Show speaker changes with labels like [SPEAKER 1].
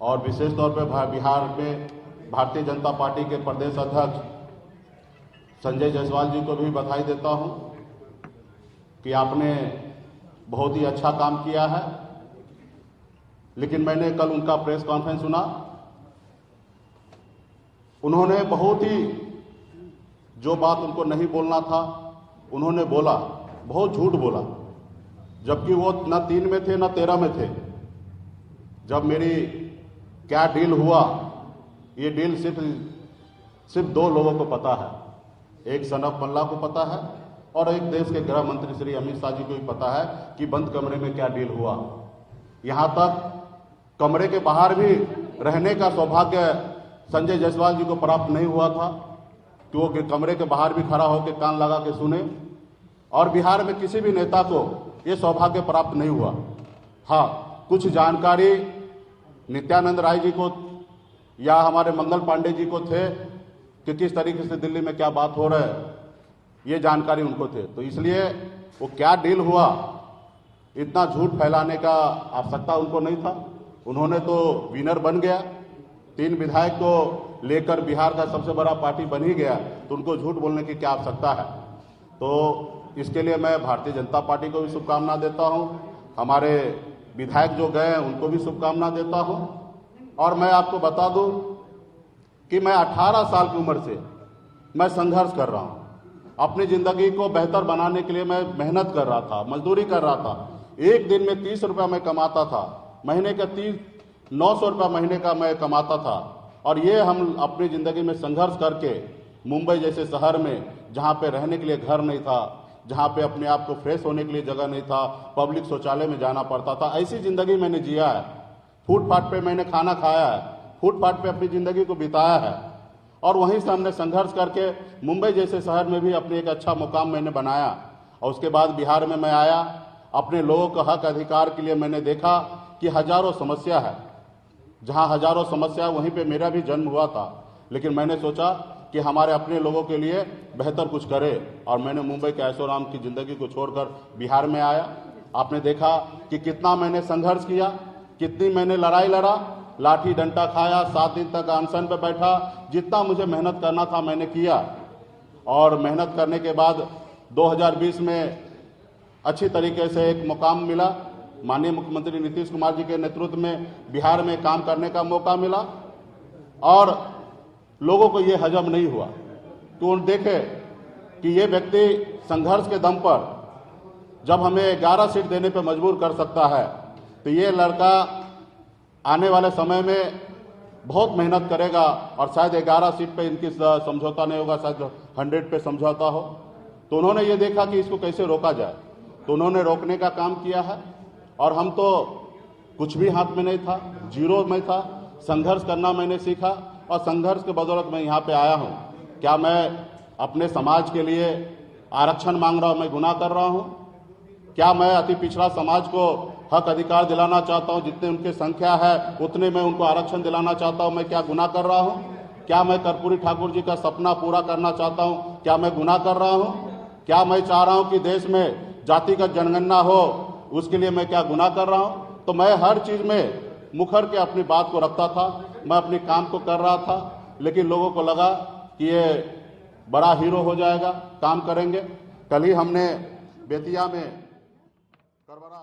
[SPEAKER 1] और विशेष तौर पर बिहार में भारतीय जनता पार्टी के प्रदेश अध्यक्ष संजय जायसवाल जी को भी बधाई देता हूं कि आपने बहुत ही अच्छा काम किया है। लेकिन मैंने कल उनका प्रेस कॉन्फ्रेंस सुना, उन्होंने बहुत ही जो बात उनको नहीं बोलना था उन्होंने बोला, बहुत झूठ बोला, जबकि वो न 3 में थे न 13 में थे। जब मेरी क्या डील हुआ, ये डील सिर्फ 2 लोगों को पता है, एक सनफ मल्ला को पता है और एक देश के गृह मंत्री श्री अमित शाह जी को भी पता है कि बंद कमरे में क्या डील हुआ। यहां तक कमरे के बाहर भी रहने का सौभाग्य संजय जायसवाल जी को प्राप्त नहीं हुआ था कि वो कमरे के बाहर भी खड़ा होकर कान लगा के सुने, और बिहार में किसी भी नेता को ये सौभाग्य प्राप्त नहीं हुआ। हाँ, कुछ जानकारी नित्यानंद राय जी को या हमारे मंगल पांडे जी को थे कि किस तरीके से दिल्ली में क्या बात हो रहा है, ये जानकारी उनको थे। तो इसलिए वो क्या डील हुआ, इतना झूठ फैलाने का आवश्यकता उनको नहीं था। उन्होंने तो विनर बन गया, 3 विधायक को लेकर बिहार का सबसे बड़ा पार्टी बन ही गया, तो उनको झूठ बोलने की क्या आवश्यकता है। तो इसके लिए मैं भारतीय जनता पार्टी को भी शुभकामना देता हूं, हमारे विधायक जो गए उनको भी शुभकामना देता हूं। और मैं आपको बता दूं कि मैं 18 साल की उम्र से मैं संघर्ष कर रहा हूं। अपनी जिंदगी को बेहतर बनाने के लिए मैं मेहनत कर रहा था, मजदूरी कर रहा था। एक दिन में 30 रुपया मैं कमाता था, महीने का 900 रुपया महीने का मैं कमाता था। और ये हम अपनी जिंदगी में संघर्ष करके मुंबई जैसे शहर में, जहाँ पे रहने के लिए घर नहीं था, जहाँ पे अपने आप को फ्रेश होने के लिए जगह नहीं था, पब्लिक शौचालय में जाना पड़ता था, ऐसी जिंदगी मैंने जिया है। फुटपाथ पे मैंने खाना खाया है, फुटपाथ पे अपनी जिंदगी को बिताया है। और वहीं से हमने संघर्ष करके मुंबई जैसे शहर में भी अपने एक अच्छा मुकाम मैंने बनाया। और उसके बाद बिहार में मैं आया, अपने लोगों का हक अधिकार के लिए मैंने देखा कि हजारों समस्या है, जहां हजारों समस्या वहीं पे मेरा भी जन्म हुआ था। लेकिन मैंने सोचा कि हमारे अपने लोगों के लिए बेहतर कुछ करे, और मैंने मुंबई के ऐशोआराम की जिंदगी को छोड़कर बिहार में आया। आपने देखा कि कितना मैंने संघर्ष किया, कितनी मैंने लड़ाई लड़ा, लाठी डंडा खाया, 7 दिन तक अनशन पे बैठा। जितना मुझे मेहनत करना था मैंने किया, और मेहनत करने के बाद 2020 में अच्छी तरीके से एक मुकाम मिला। माननीय मुख्यमंत्री नीतीश कुमार जी के नेतृत्व में बिहार में काम करने का मौका मिला, और लोगों को ये हजम नहीं हुआ। तो उन देखे कि ये व्यक्ति संघर्ष के दम पर जब हमें 11 सीट देने पर मजबूर कर सकता है, तो ये लड़का आने वाले समय में बहुत मेहनत करेगा, और शायद 11 सीट पे इनकी समझौता नहीं होगा, शायद 100 पे समझौता हो। तो उन्होंने ये देखा कि इसको कैसे रोका जाए, तो उन्होंने रोकने का काम किया है। और हम तो कुछ भी हाथ में नहीं था, जीरो में था। संघर्ष करना मैंने सीखा, और संघर्ष के बदौलत मैं यहाँ पे आया हूँ। क्या मैं अपने समाज के लिए आरक्षण मांग रहा हूँ, मैं गुनाह कर रहा हूँ? क्या मैं अति पिछड़ा समाज को हक अधिकार दिलाना चाहता हूं? जितने उनकी संख्या है उतने मैं उनको आरक्षण दिलाना चाहता हूं, मैं क्या गुनाह कर रहा हूं? क्या मैं कर्पूरी ठाकुर जी का सपना पूरा करना चाहता हूं, क्या मैं गुनाह कर रहा हूं? क्या मैं चाह रहा हूं कि देश में जातिगत जनगणना हो, उसके लिए मैं क्या गुनाह कर रहा हूं? तो मैं हर चीज में मुखर के अपनी बात को रखता था, मैं अपने काम को कर रहा था। लेकिन लोगों को लगा कि ये बड़ा हीरो हो जाएगा, काम करेंगे। कल ही हमने बेतिया में करबरा